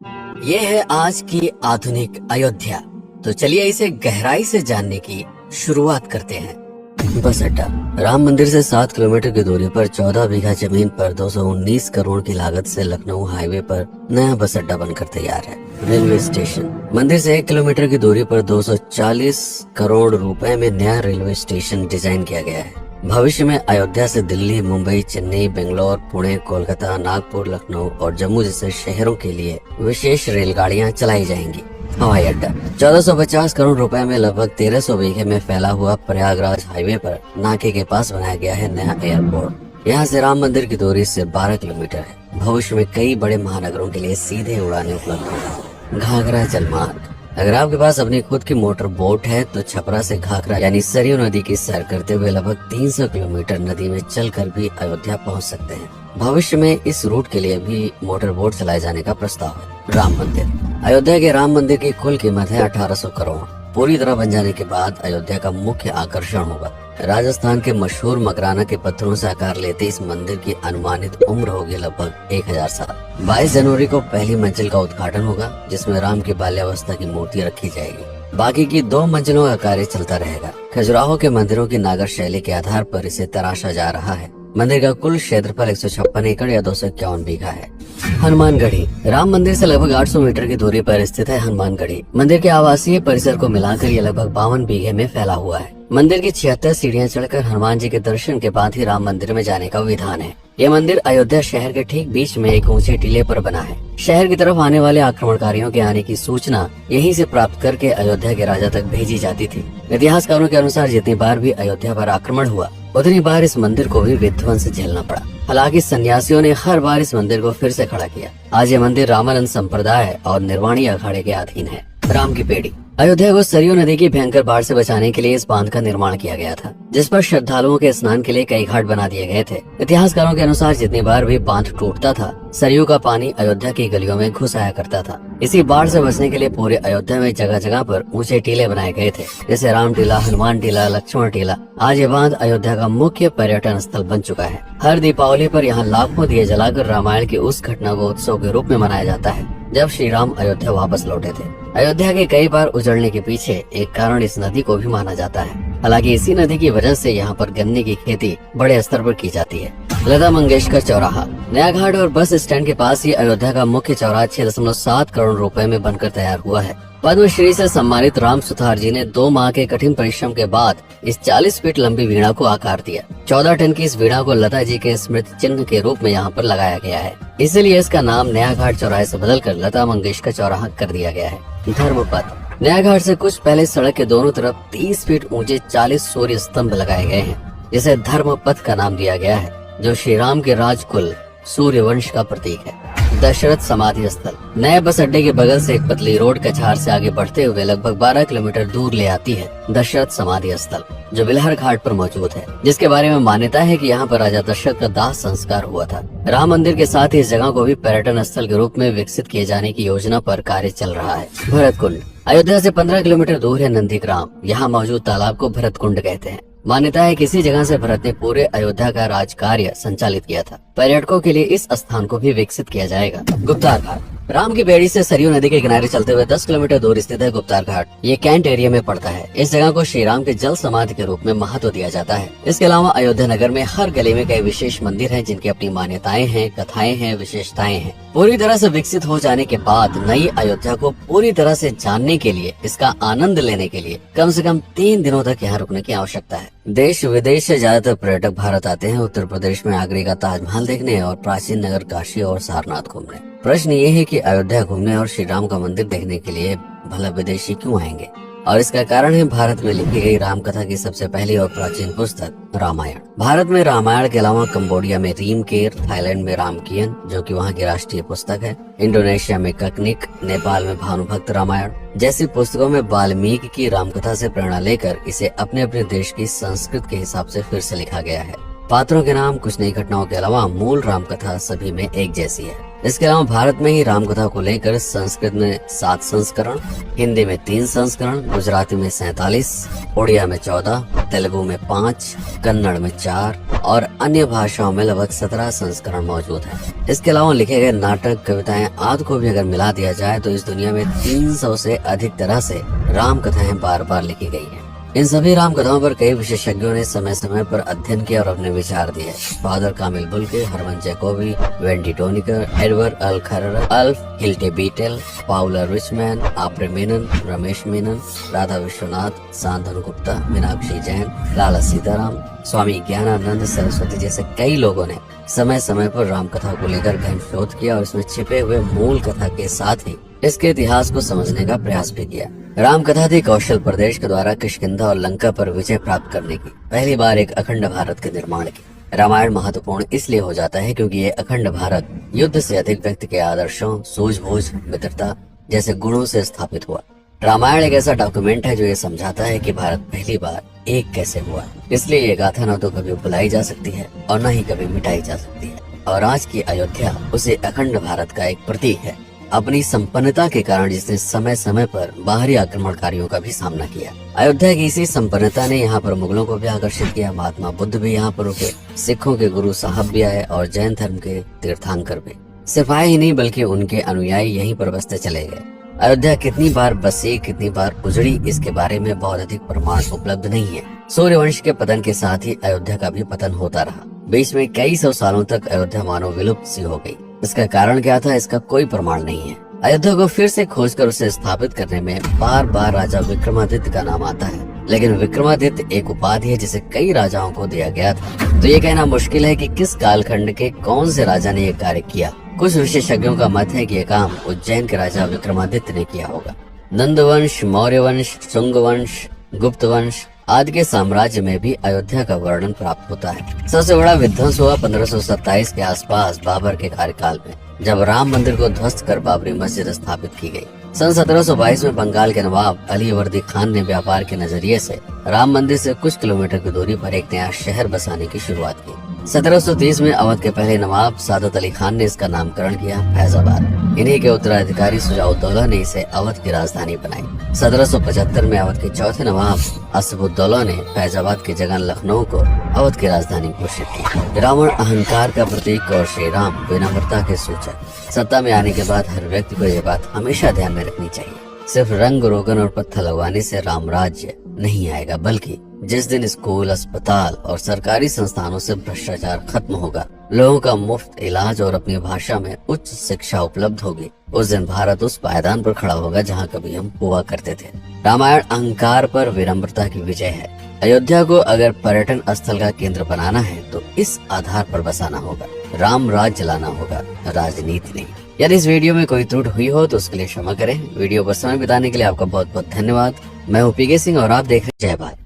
ये है आज की आधुनिक अयोध्या। तो चलिए इसे गहराई से जानने की शुरुआत करते हैं। बस अड्डा। राम मंदिर से 7 किलोमीटर की दूरी पर 14 बीघा जमीन पर 219 करोड़ की लागत से लखनऊ हाईवे पर नया बस अड्डा बनकर तैयार है। Railway station. मंदिर से 1 किलोमीटर की दूरी पर 240 करोड़ रुपए में नया रेलवे स्टेशन डिजाइन किया गया है। भविष्य में अयोध्या से दिल्ली, मुंबई, चेन्नई, बेंगलोर, पुणे, कोलकाता, नागपुर, लखनऊ और जम्मू जैसे शहरों के लिए विशेष रेलगाड़ियां चलाई जाएंगी। हवाई अड्डा। 1450 करोड़ रुपए में लगभग 1300 बीघे में फैला हुआ प्रयागराज हाईवे पर नाके के पास बनाया गया है नया एयरपोर्ट। यहाँ से राम मंदिर की दूरी सिर्फ 12 किलोमीटर है। भविष्य में कई बड़े महानगरों के लिए सीधे उड़ानें उपलब्ध होंगी। घाघरा जलमार्ग। अगर आपके पास अपनी खुद की मोटर बोट है तो छपरा से घाघरा यानी सरयू नदी की सैर करते हुए लगभग 300 किलोमीटर नदी में चलकर भी अयोध्या पहुंच सकते हैं। भविष्य में इस रूट के लिए भी मोटर बोट चलाए जाने का प्रस्ताव है। राम मंदिर। अयोध्या के राम मंदिर की कुल कीमत है 1800 करोड़। पूरी तरह बन जाने के बाद अयोध्या का मुख्य आकर्षण होगा। राजस्थान के मशहूर मकराना के पत्थरों से आकार लेते इस मंदिर की अनुमानित उम्र होगी लगभग 1000 साल। 22 जनवरी को पहली मंजिल का उद्घाटन होगा, जिसमें राम की बाल्यावस्था की मूर्ति रखी जाएगी। बाकी की 2 मंजिलों का कार्य चलता रहेगा। खजुराहो के मंदिरों की नागर शैली के आधार पर इसे तराशा जा रहा है। मंदिर का कुल क्षेत्रफल 156 एकड़ या 251 बीघा है। हनुमानगढ़ी। राम मंदिर से लगभग 800 मीटर की दूरी पर स्थित है हनुमानगढ़ी। मंदिर के आवासीय परिसर को मिलाकर ये लगभग 52 बीघे में फैला हुआ है। मंदिर की 76 सीढ़ियां चढ़कर हनुमान जी के दर्शन के बाद ही राम मंदिर में जाने का विधान है। ये मंदिर अयोध्या शहर के ठीक बीच में एक ऊंचे टीले पर बना है। शहर की तरफ आने वाले आक्रमणकारियों के आने की सूचना यहीं से प्राप्त करके अयोध्या के राजा तक भेजी जाती थी। इतिहासकारों के अनुसार जितनी बार भी अयोध्या पर आक्रमण हुआ, उतनी बार इस मंदिर को भी विध्वंस झेलना पड़ा। हालांकि सन्यासियों ने हर बार इस मंदिर को फिर से खड़ा किया। आज ये मंदिर रामानंद संप्रदाय और निर्वाणी अखाड़े के अधीन है। राम की पेड़ी। अयोध्या को सरयू नदी की भयंकर बाढ़ से बचाने के लिए इस बांध का निर्माण किया गया था, जिस पर श्रद्धालुओं के स्नान के लिए कई घाट बना दिए गए थे। इतिहासकारों के अनुसार जितनी बार भी बांध टूटता था, सरयू का पानी अयोध्या की गलियों में घुस आया करता था। इसी बाढ़ से बचने के लिए पूरे अयोध्या में जगह जगह पर ऊंचे टीले बनाए गए थे, जैसे राम टीला, हनुमान टीला, लक्ष्मण टीला। आज ये बांध अयोध्या का मुख्य पर्यटन स्थल बन चुका है। हर दीपावली पर यहाँ लाखों दिए जलाकर रामायण की उस घटना को उत्सव के रूप में मनाया जाता है जब श्री राम अयोध्या वापस लौटे थे। अयोध्या के कई बार उजड़ने के पीछे एक कारण इस नदी को भी माना जाता है। हालांकि इसी नदी की वजह से यहाँ पर गन्ने की खेती बड़े स्तर पर की जाती है। लता मंगेशकर चौराहा। नया घाट और बस स्टैंड के पास ही अयोध्या का मुख्य चौराहा 6.7 करोड़ रुपए में बनकर तैयार हुआ है। पद्मश्री से सम्मानित राम सुथार जी ने 2 माह के कठिन परिश्रम के बाद इस 40 फीट लंबी वीणा को आकार दिया। 14 टन की इस वीणा को लता जी के स्मृति चिन्ह के रूप में यहाँ पर लगाया गया है। इसीलिए इसका नाम नया घाट चौराहे से बदलकर लता मंगेशकर चौराहा कर दिया गया है। धर्मपथ। नया घाट से कुछ पहले सड़क के दोनों तरफ 30 फीट ऊंचे 40 सूर्य स्तंभ लगाए गए हैं, जिसे धर्मपथ का नाम दिया गया है, जो श्री राम के राजकुल सूर्य वंश का प्रतीक है। दशरथ समाधि स्थल। नए बस अड्डे के बगल से एक पतली रोड कछार से आगे बढ़ते हुए लगभग 12 किलोमीटर दूर ले आती है दशरथ समाधि स्थल, जो बिलहर घाट पर मौजूद है, जिसके बारे में मान्यता है कि यहाँ पर राजा दशरथ का दाह संस्कार हुआ था। राम मंदिर के साथ ही इस जगह को भी पर्यटन स्थल के रूप में विकसित किए जाने की योजना पर कार्य चल रहा है। भरत कुंड। अयोध्या से 15 किलोमीटर दूर है नंदीग्राम। यहाँ मौजूद तालाब को भरत कुंड कहते हैं। मान्यता है कि इसी जगह से भरत ने पूरे अयोध्या का राज कार्य संचालित किया था। पर्यटकों के लिए इस स्थान को भी विकसित किया जाएगा। गुप्तार घाट। राम की बेड़ी से सरयू नदी के किनारे चलते हुए 10 किलोमीटर दूर स्थित है गुप्तार घाट। ये कैंट एरिया में पड़ता है। इस जगह को श्री राम के जल समाधि के रूप में महत्व दिया जाता है। इसके अलावा अयोध्या नगर में हर गली में कई विशेष मंदिर हैं, जिनकी अपनी मान्यताएं हैं, कथाएं हैं, विशेषताएं हैं। पूरी तरह से विकसित हो जाने के बाद नई अयोध्या को पूरी तरह से जानने के लिए, इसका आनंद लेने के लिए कम से कम 3 दिनों तक यहाँ रुकने की आवश्यकता है। देश विदेश से ज्यादातर पर्यटक भारत आते हैं उत्तर प्रदेश में आगरे का ताजमहल देखने और प्राचीन नगर काशी और सारनाथ घूमने। प्रश्न ये है कि अयोध्या घूमने और श्री राम का मंदिर देखने के लिए भला विदेशी क्यों आएंगे? और इसका कारण है भारत में लिखी गई राम कथा की सबसे पहली और प्राचीन पुस्तक रामायण। भारत में रामायण के अलावा कंबोडिया में रीमकेर, थाईलैंड में रामकियन, जो कि वहाँ की राष्ट्रीय पुस्तक है, इंडोनेशिया में ककनिक, नेपाल में भानुभक्त रामायण जैसी पुस्तकों में वाल्मीकि की रामकथा से प्रेरणा लेकर इसे अपने अपने देश की संस्कृत के हिसाब से फिर से लिखा गया है। पात्रों के नाम, कुछ नई घटनाओं के अलावा मूल राम कथा सभी में एक जैसी है। इसके अलावा भारत में ही राम कथा को लेकर संस्कृत में 7 संस्करण, हिंदी में 3 संस्करण, गुजराती में 47, उड़िया में 14, तेलुगु में 5, कन्नड़ में 4 और अन्य भाषाओं में लगभग 17 संस्करण मौजूद है। इसके अलावा लिखे गए नाटक, कविताएं आदि को भी अगर मिला दिया जाए तो इस दुनिया में 300 से अधिक तरह से राम कथाएं बार बार लिखी गई हैं। इन सभी राम कथाओं पर कई विशेषज्ञों ने समय समय पर अध्ययन किया और अपने विचार दिए। Father Camille Bulcke, Hermann Jacobi, Wendy Doniger, Edward अल खरर, Alf Hiltebeitel, Paula Richman, Aubrey Menon, Ramesh Menon, Radha Vishwanath, Shantanu Gupta, Meenakshi Jain, लाला सीताराम, स्वामी ज्ञानानंद सरस्वती जैसे कई लोगों ने समय समय पर राम कथा को लेकर गहन शोध किया और इसमें छिपे हुए मूल कथा के साथ ही इसके इतिहास को समझने का प्रयास भी किया। राम कथा थी कौशल प्रदेश के द्वारा किष्किंधा और लंका पर विजय प्राप्त करने की पहली बार एक अखंड भारत के निर्माण की। रामायण महत्वपूर्ण इसलिए हो जाता है क्योंकि ये अखंड भारत युद्ध से अधिक व्यक्ति के आदर्शों, सूझबूझ, मित्रता जैसे गुणों से स्थापित हुआ। रामायण एक ऐसा डॉक्यूमेंट है जो ये समझाता है कि भारत पहली बार एक कैसे हुआ। इसलिए ये गाथा न तो कभी बुलाई जा सकती है और न ही कभी मिटाई जा सकती है। और आज की अयोध्या उसे अखंड भारत का एक प्रतीक है, अपनी संपन्नता के कारण जिसने समय समय पर बाहरी आक्रमणकारियों का भी सामना किया। अयोध्या की इसी संपन्नता ने यहाँ पर मुगलों को भी आकर्षित किया। महात्मा बुद्ध भी यहाँ पर रुके, सिखों के गुरु साहब भी आए और जैन धर्म के तीर्थंकर भी। सिर्फ आए ही नहीं बल्कि उनके अनुयायी यहीं पर बसते चले गए। अयोध्या कितनी बार बसी, कितनी बार उजड़ी, इसके बारे में बहुत अधिक प्रमाण उपलब्ध नहीं है। सूर्यवंश के पतन के साथ ही अयोध्या का भी पतन होता रहा। बीच में कई सौ सालों तक अयोध्या मानो विलुप्त सी हो गई। इसका कारण क्या था, इसका कोई प्रमाण नहीं है। अयोध्या को फिर से खोजकर उसे स्थापित करने में बार बार राजा विक्रमादित्य का नाम आता है, लेकिन विक्रमादित्य एक उपाधि है जिसे कई राजाओं को दिया गया था। तो ये कहना मुश्किल है कि किस कालखंड के कौन से राजा ने यह कार्य किया। कुछ विशेषज्ञों का मत है कि यह काम उज्जैन के राजा विक्रमादित्य ने किया होगा। नंद वंश, मौर्य वंश, शुंग वंश, गुप्त वंश आदि के साम्राज्य में भी अयोध्या का वर्णन प्राप्त होता है। सबसे बड़ा विध्वंस हुआ 1527 के आसपास बाबर के कार्यकाल में, जब राम मंदिर को ध्वस्त कर बाबरी मस्जिद स्थापित की गई। सन 1722 में बंगाल के नवाब अली वर्दी खान ने व्यापार के नजरिए से राम मंदिर से कुछ किलोमीटर की दूरी पर एक नया शहर बसाने की शुरुआत की। 1730 में अवध के पहले नवाब सादत अली खान ने इसका नामकरण किया फैजाबाद। इन्हीं के उत्तराधिकारी सुजाउद्दौला ने इसे अवध की राजधानी बनाई। 1775 में अवध के चौथे नवाब असफुद्दौला ने फैजाबाद की जगह लखनऊ को अवध की राजधानी घोषित की। रावण अहंकार का प्रतीक और श्री राम विनम्रता के सूचक। सत्ता में आने के बाद हर व्यक्ति को ये बात हमेशा ध्यान में रखनी चाहिए, सिर्फ रंग रोगन और पत्थर लगवाने से राम राज्य नहीं आएगा, बल्कि जिस दिन स्कूल, अस्पताल और सरकारी संस्थानों से भ्रष्टाचार खत्म होगा, लोगों का मुफ्त इलाज और अपनी भाषा में उच्च शिक्षा उपलब्ध होगी, उस दिन भारत उस पायदान पर खड़ा होगा जहां कभी हम हुआ करते थे। रामायण अहंकार पर विनम्रता की विजय है। अयोध्या को अगर पर्यटन स्थल का केंद्र बनाना है तो इस आधार पर बसाना होगा, राम राज्य लाना होगा, राजनीति नहीं। यदि इस वीडियो में कोई त्रुटि हुई हो तो उसके लिए क्षमा करें। वीडियो पर समय बिताने के लिए आपका बहुत बहुत धन्यवाद। मैं हूँ पीके सिंह और आप देख रहे हैं जय भारत।